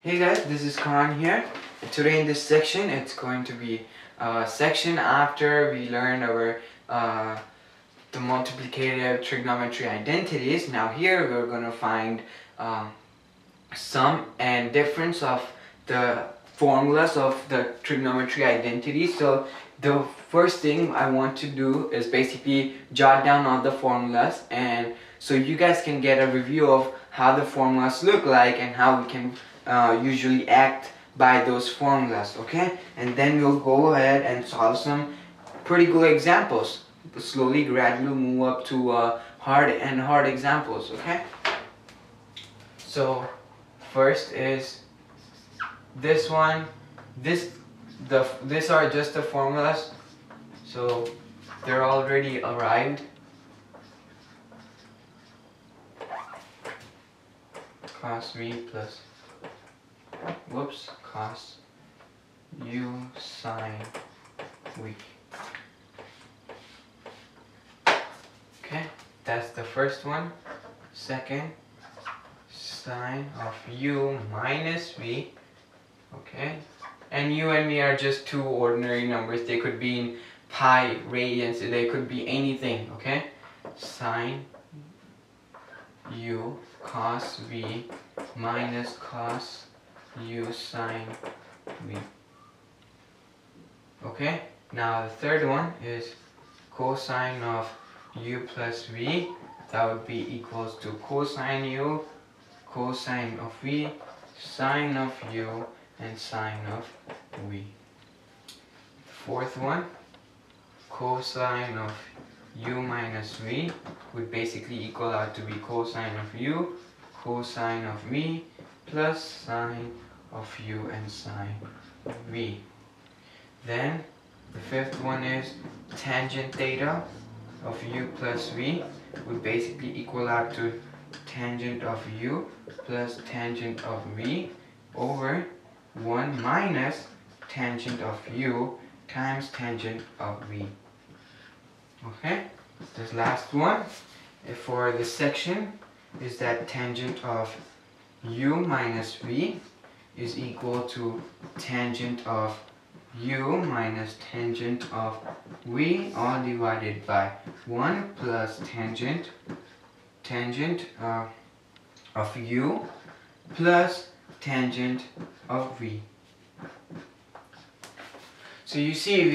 Hey guys, this is Karan here. Today in this section, it's going to be a section after we learn our the multiplicative trigonometry identities. Now here we're going to find sum and difference of the formulas of the trigonometry identities. So the first thing I want to do is basically jot down all the formulas, and so you guys can get a review of how the formulas look like and how we can usually act by those formulas, okay? And then we'll go ahead and solve some pretty good examples. Slowly, gradually move up to hard examples, okay? So first is this one. These are just the formulas, so they're already arrived. Cos v plus cos u sine v. Okay, that's the first one. Second, sine of u minus v. Okay, and u and v are just two ordinary numbers. They could be in pi, radians, they could be anything. Okay, sine u cos v minus cos u sine v. Okay, now the third one is cosine of u plus v. That would be equals to cosine u, cosine of v, sine of u, and sine of v. The fourth one, cosine of u minus v, would basically equal out to be cosine of u, cosine of v, plus sine of u and sine v. Then the fifth one is tangent theta of u plus v, would basically equal out to tangent of u plus tangent of v over 1 minus tangent of u times tangent of v. Okay, this last one for this section is that tangent of u minus v is equal to tangent of u minus tangent of v, all divided by 1 plus tangent of u plus tangent of v. So you see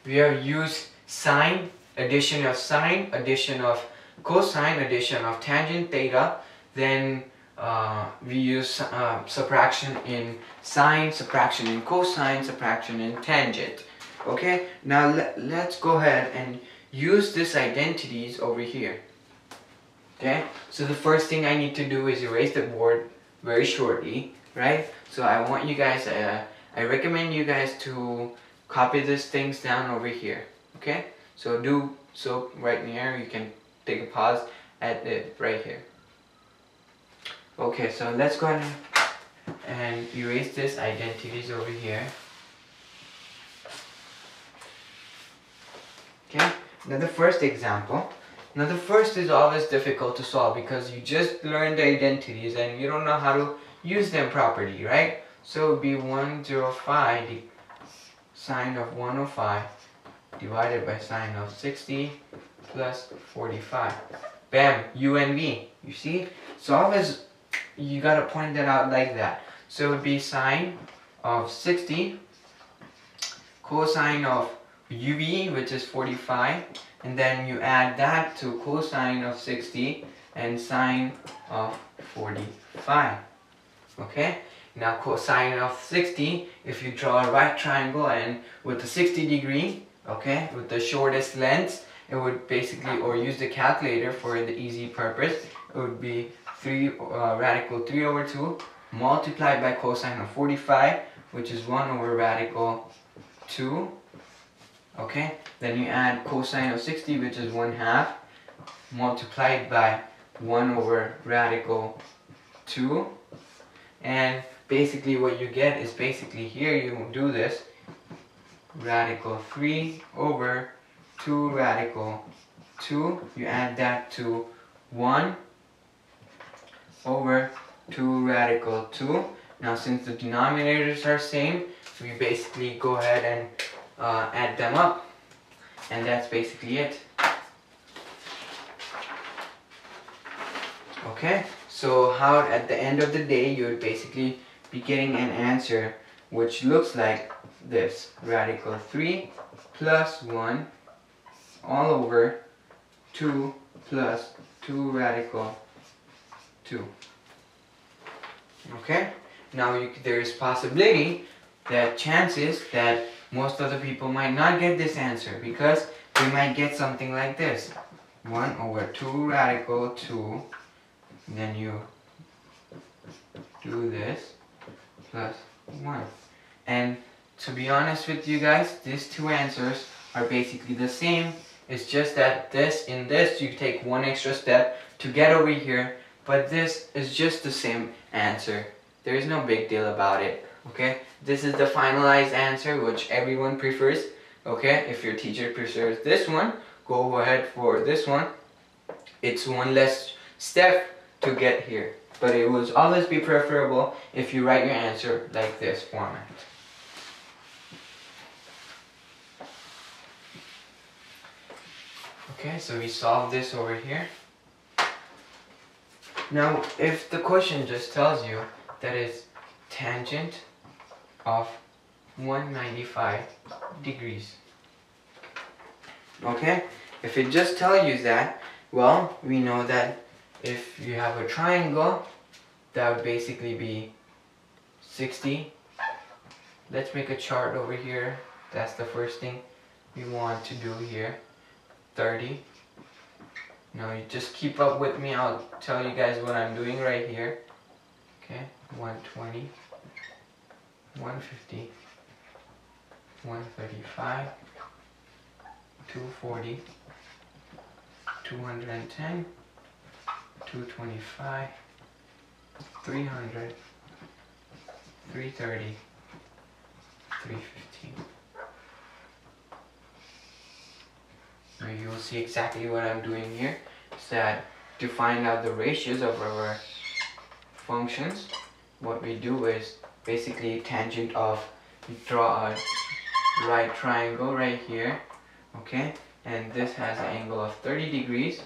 we have used sine, addition of sine, addition of cosine, addition of tangent theta. Then we use subtraction in sine, subtraction in cosine, subtraction in tangent. Okay, now let's go ahead and use these identities over here. Okay, so the first thing I need to do is erase the board very shortly, right? So I want you guys, I recommend you guys to copy these things down over here. Okay, so do so right here. You can take a pause at it right here. Okay, so let's go ahead and erase these identities over here. Okay, now the first example. Now the first is always difficult to solve because you just learned the identities and you don't know how to use them properly, right? So it would be 105, the sine of 105 divided by sine of 60 plus 45. Bam, u and v. You see? So always you gotta point that out like that. So it would be sine of 60 cosine of uv, which is 45, and then you add that to cosine of 60 and sine of 45. Okay, now cosine of 60, if you draw a right triangle and with the 60 degree, okay, with the shortest length, it would basically, or use the calculator for the easy purpose, it would be radical 3 over 2 multiplied by cosine of 45, which is 1 over radical 2. Okay, then you add cosine of 60, which is 1/2, multiplied by 1 over radical 2. And basically what you get is basically here you do this, radical 3 over 2 radical 2. You add that to 1 over 2 radical 2, Now since the denominators are same, we basically go ahead and add them up, and that's basically it. Okay, so how at the end of the day you would basically be getting an answer which looks like this: radical 3 plus 1 all over 2 plus 2 radical 2. Okay, now there is possibility that chances that most of the people might not get this answer, because they might get something like this: 1 over 2 radical 2, then you do this, plus 1. And to be honest with you guys, these two answers are basically the same. It's just that in this you take one extra step to get over here, but this is just the same answer. There is no big deal about it. Okay, this is the finalized answer which everyone prefers. Okay, if your teacher prefers this one, go ahead for this one. It's one less step to get here, but it will always be preferable if you write your answer like this format. Okay, so we solve this over here. Now, if the question just tells you that it's tangent of 195 degrees. Okay, if it just tells you that, well, we know that if you have a triangle, that would basically be 60. Let's make a chart over here. That's the first thing we want to do here. 30. Now you just keep up with me. I'll tell you guys what I'm doing right here. Okay, 120, 150, 135, 240, 210, 225, 300, 330, 315. Now you will see exactly what I'm doing here. So that to find out the ratios of our functions, what we do is basically tangent of, we draw a right triangle right here. Okay, and this has an angle of 30 degrees.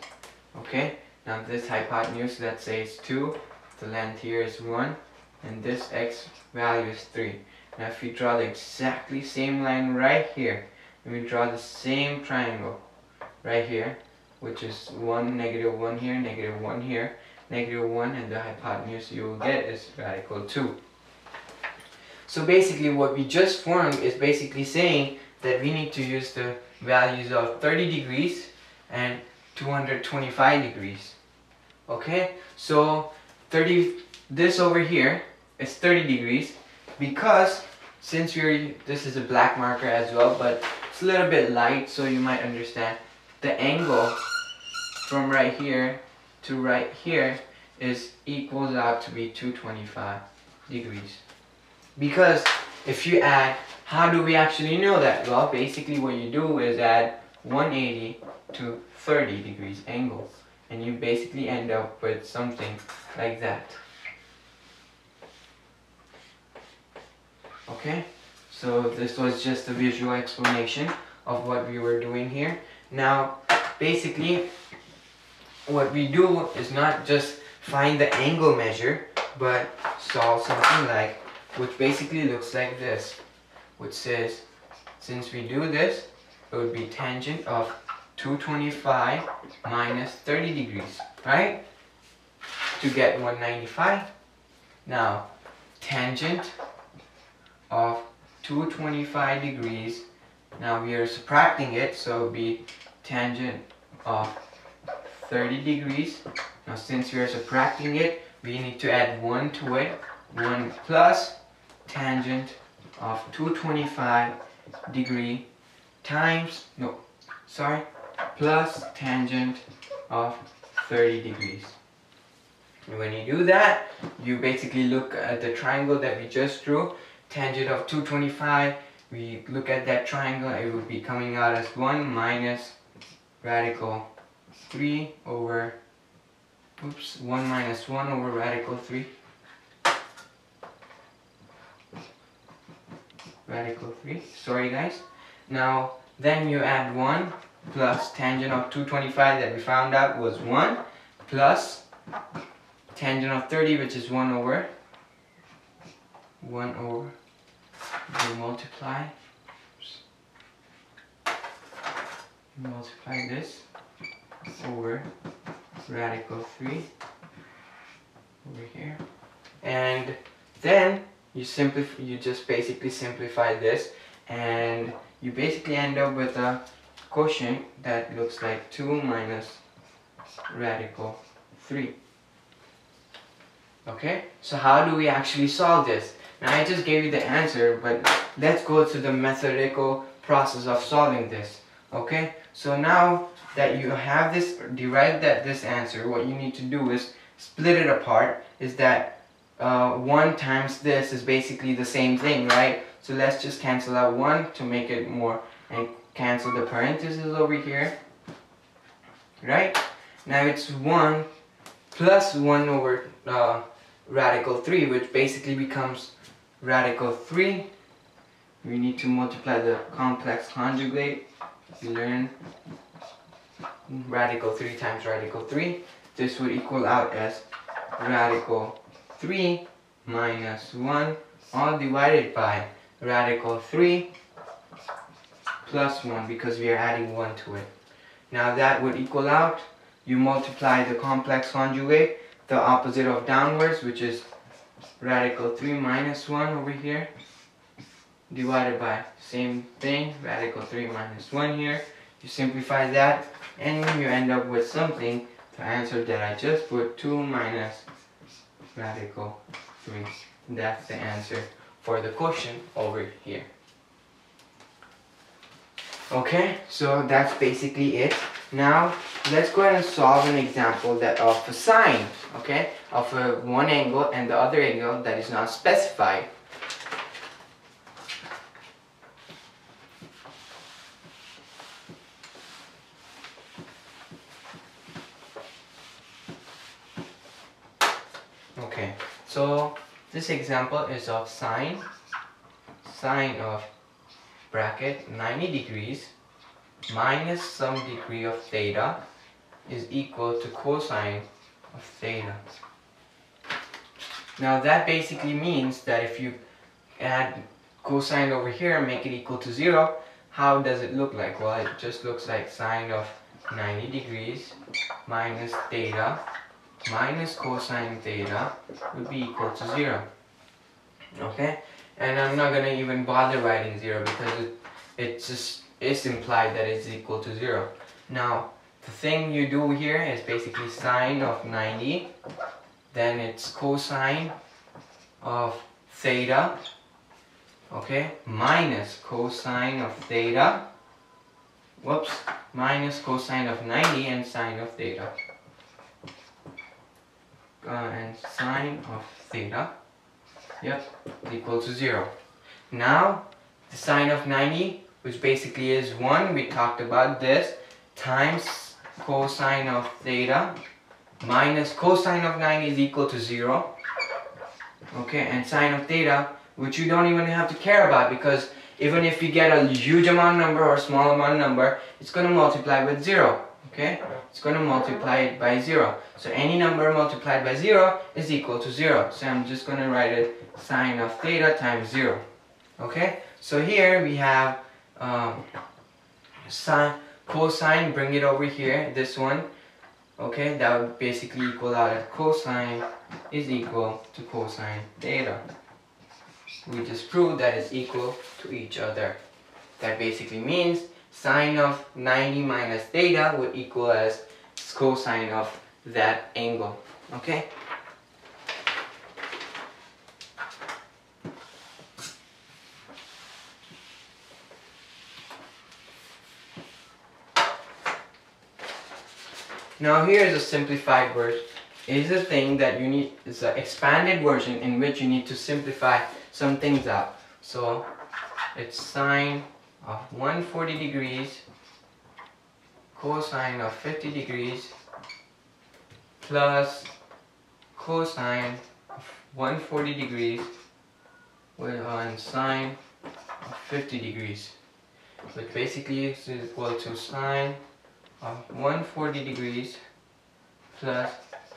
Okay, now this hypotenuse, let's say it's 2, the length here is 1, and this x value is 3. Now if we draw the exactly same line right here, and we draw the same triangle right here, which is 1, -1 here, -1 here, -1, and the hypotenuse you will get is radical 2. So basically what we just formed is basically saying that we need to use the values of 30 degrees and 225 degrees. Okay, so this over here is 30 degrees, because since this is a black marker as well, but it's a little bit light, so you might understand the angle from right here to right here equals out to be 225 degrees. Because if you add, how do we actually know that? Well, basically what you do is add 180 to 30 degrees angle, and you basically end up with something like that. Okay, so this was just a visual explanation of what we were doing here. Now, basically, what we do is not just find the angle measure, but solve something like, which basically looks like this, which says, since we do this, it would be tangent of 225 minus 30 degrees, right? To get 195. Now, tangent of 225 degrees, now we are subtracting it, so it would be tangent of 30 degrees. Now since we are subtracting it, we need to add 1 to it. 1 plus tangent of 225 degree times, plus tangent of 30 degrees. And when you do that, you basically look at the triangle that we just drew, tangent of 225, we look at that triangle, it would be coming out as 1 minus radical 3 over, 1 minus 1 over radical 3. radical 3. Sorry guys. Now then you add 1 plus tangent of 225 that we found out was 1 plus tangent of 30, which is 1 over. You multiply this over radical 3 over here, and then you just basically simplify this, and you basically end up with a quotient that looks like 2 minus radical 3. Okay, so how do we actually solve this? Now I just gave you the answer, but let's go through the methodical process of solving this. Okay, so now that you have this, derived this answer, what you need to do is split it apart. Is that 1 times this is basically the same thing, right? So let's just cancel out 1 to make it more, and cancel the parentheses over here. Right? Now it's 1 plus 1 over radical 3, which basically becomes radical 3. We need to multiply the complex conjugate. You learn radical 3 times radical 3. This would equal out as radical 3 minus 1 all divided by radical 3 plus 1, because we are adding 1 to it. Now that would equal out, you multiply the complex conjugate, the opposite of downwards, which is radical 3 minus 1 over here, divided by same thing, radical 3 minus 1 here. You simplify that and you end up with something, the answer that I just put, 2 minus radical 3. That's the answer for the quotient over here. Okay, so that's basically it. Now let's go ahead and solve an example that of a sine, okay, of one angle and the other angle that is not specified. Okay, so this example is of sine of bracket 90 degrees minus some degree of theta is equal to cosine of theta. Now that basically means that if you add cosine over here and make it equal to 0, how does it look like? Well, it just looks like sine of 90 degrees minus theta minus cosine theta would be equal to 0. Okay? And I'm not going to even bother writing 0 because it's implied that it's equal to 0. Now, the thing you do here is basically sine of 90, then it's cosine of theta, okay, minus cosine of theta, minus cosine of 90 and sine of theta. And sine of theta, yep, equal to 0. Now, the sine of 90, which basically is 1, we talked about this, times cosine of theta minus cosine of 90 is equal to 0. Okay, and sine of theta, which you don't even have to care about, because even if you get a huge amount number or a small amount number, it's going to multiply with 0. Okay, it's going to multiply it by 0. So any number multiplied by 0 is equal to 0. So I'm just going to write it sine of theta times 0. Okay, so here we have cosine, bring it over here, this one. Okay, that would basically equal out as cosine is equal to cosine theta. We just proved that it's equal to each other. That basically means sine of 90 minus theta would equal as cosine of that angle. Okay? Now here is a simplified version. It is a thing that you need, it's an expanded version in which you need to simplify some things out. So it's sine of 140 degrees cosine of 50 degrees plus cosine of 140 degrees and sine of 50 degrees. Which basically is equal to sine of 140 degrees plus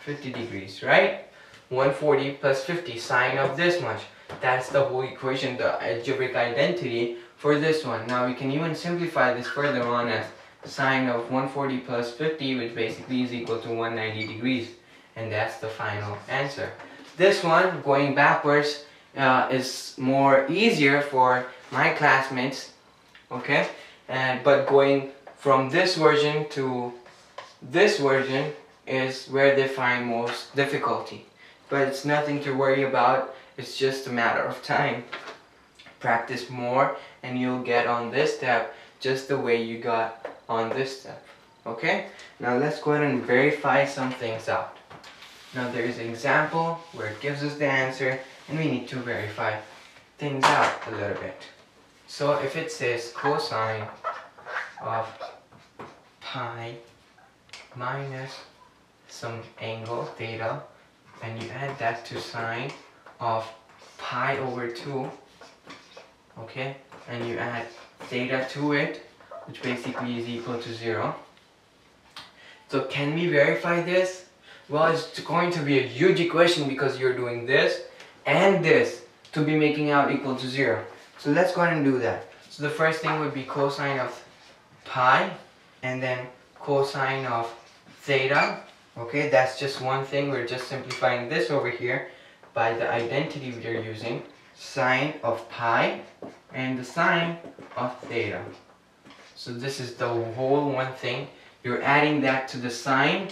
50 degrees, right? 140 plus 50, sine of this much. That's the whole equation, the algebraic identity for this one. Now we can even simplify this further on as sine of 140 plus 50, which basically is equal to 190 degrees. And that's the final answer. This one, going backwards, is more easier for my classmates, okay? But going from this version to this version is where they find most difficulty. But it's nothing to worry about, it's just a matter of time. Practice more and you'll get on this step just the way you got on this step. Okay? Now let's go ahead and verify some things out. Now there is an example where it gives us the answer and we need to verify things out a little bit. So if it says cosine of pi minus some angle theta, and you add that to sine of pi over 2, okay, and you add theta to it, which basically is equal to 0. So can we verify this? Well, it's going to be a huge equation because you're doing this and this to be making out equal to 0. So let's go ahead and do that. So the first thing would be cosine of pi and then cosine of theta. Okay, that's just one thing. We're just simplifying this over here by the identity we are using. Sine of pi and the sine of theta. So this is the whole one thing. You're adding that to the sine.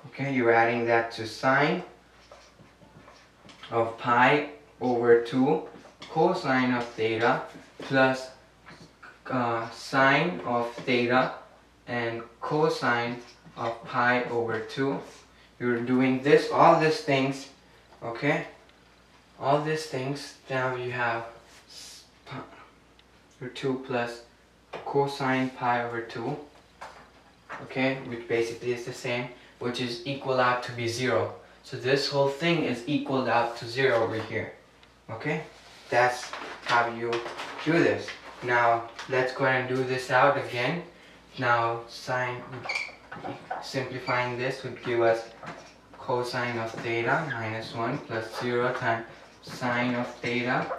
Okay, you're adding that to sine of pi over 2 cosine of theta plus sine of theta and cosine of pi over 2. You're doing this, all these things, okay? All these things, now you have your 2 plus cosine pi over 2, okay? Which basically is the same, which is equal out to be 0. So this whole thing is equaled out to 0 over here, okay? That's how you do this. Now, let's go ahead and do this out again. Now, sine, simplifying this would give us cosine of theta minus 1 plus 0 times sine of theta.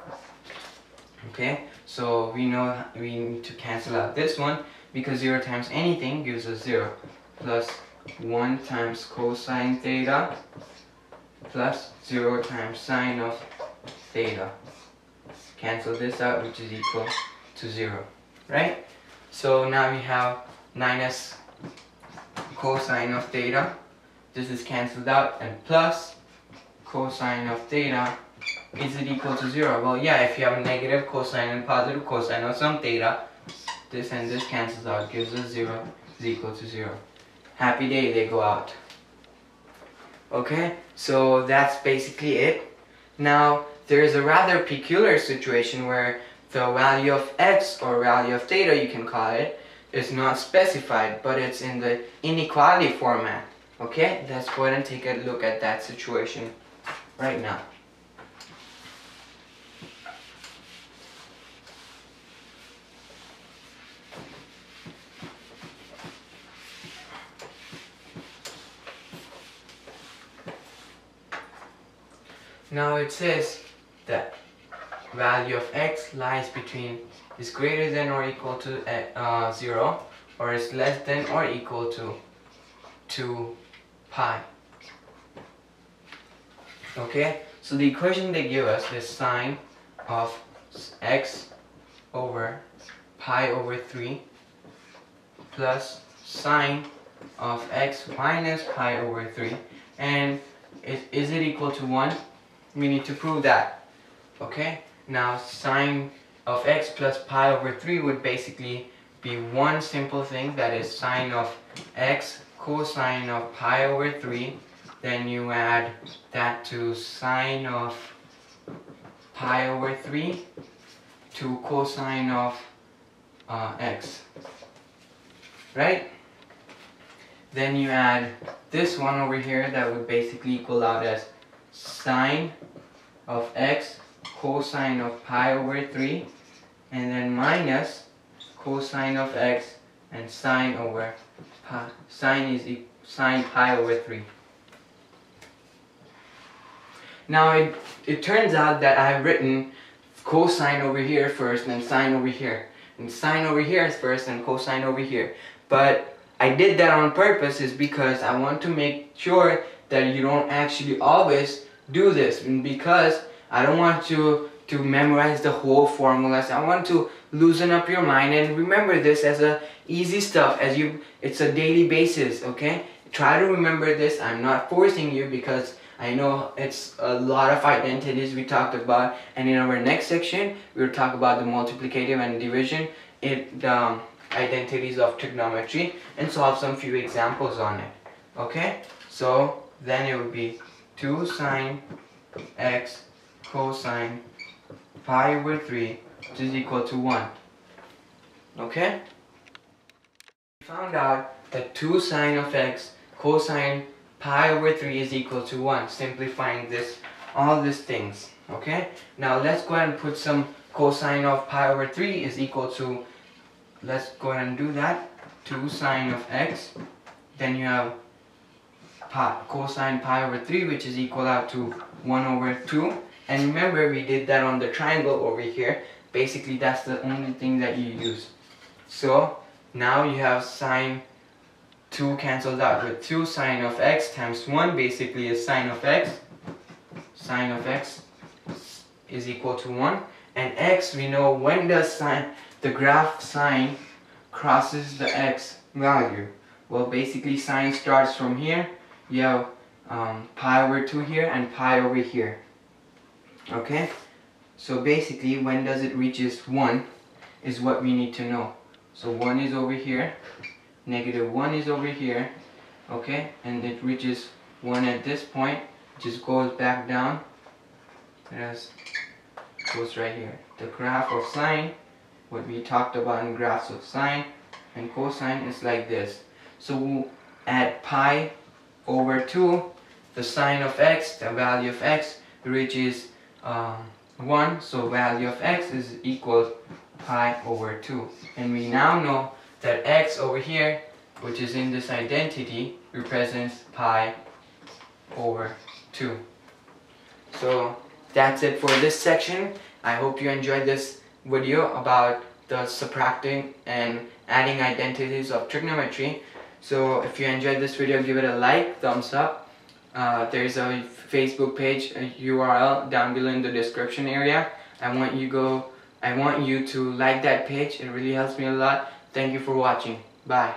Okay, so we know we need to cancel out this one because 0 times anything gives us 0 plus 1 times cosine theta plus 0 times sine of theta. Cancel this out, which is equal to 0, right? So now we have minus cosine of theta. This is cancelled out, and plus cosine of theta. Is it equal to 0? Well, yeah, if you have a negative cosine and positive cosine of some theta, this and this cancels out, gives us 0 is equal to 0. Happy day, they go out. Okay, so that's basically it. Now, there is a rather peculiar situation where the value of x, or value of theta you can call it, is not specified, but it's in the inequality format. Okay, let's go ahead and take a look at that situation right now. Now it says that value of x lies between is greater than or equal to 0 or is less than or equal to 2 pi. Okay, so the equation they give us is sine of x over pi over 3 plus sine of x minus pi over 3, and is it equal to 1? We need to prove that. Okay, now sine of x plus pi over 3 would basically be one simple thing, that is sine of x cosine of pi over 3. Then you add that to sine of pi over 3 to cosine of x, right? Then you add this one over here, that would basically equal out as sine of x cosine of pi over 3, and then minus cosine of x and sine over pi. Sine pi over 3. Now it turns out that I've written cosine over here first and sine over here. And sine over here is first and cosine over here. But I did that on purpose is because I want to make sure that you don't actually always do this. And because I don't want you to memorize the whole formulas. I want to loosen up your mind and remember this as a easy stuff it's a daily basis, okay? Try to remember this. I'm not forcing you because I know it's a lot of identities we talked about, and in our next section we'll talk about the multiplicative and division identities of trigonometry and solve some few examples on it. Okay, so then it would be 2 sine x cosine pi over 3, which is equal to 1. Okay, we found out that 2 sine of x cosine pi over 3 is equal to 1, simplifying all these things. Okay, now let's go ahead and put some cosine of pi over 3 is equal to, let's go ahead and do that, 2 sine of x, then you have cosine pi over 3, which is equal out to 1 over 2. And remember, we did that on the triangle over here. Basically, that's the only thing that you use. So now you have sine 2 cancels out with 2 sine of x times 1 basically is sine of x. Sine of x is equal to 1. And x, we know when does the graph sine crosses the x value. Well, basically sine starts from here. You have pi over 2 here and pi over here. Okay, so basically when does it reaches 1 is what we need to know. So 1 is over here, negative 1 is over here, okay, and it reaches 1 at this point, just goes back down, it goes right here. The graph of sine, what we talked about in graphs of sine and cosine, is like this. So at pi over 2, the sine of x, the value of x, reaches 1, so value of x is equal pi over 2. And we now know that x over here, which is in this identity, represents pi over 2. So that's it for this section. I hope you enjoyed this video about the subtracting and adding identities of trigonometry. So if you enjoyed this video, give it a like, thumbs up. There's a Facebook page, a URL down below in the description area. I want you to like that page. It really helps me a lot. Thank you for watching. Bye.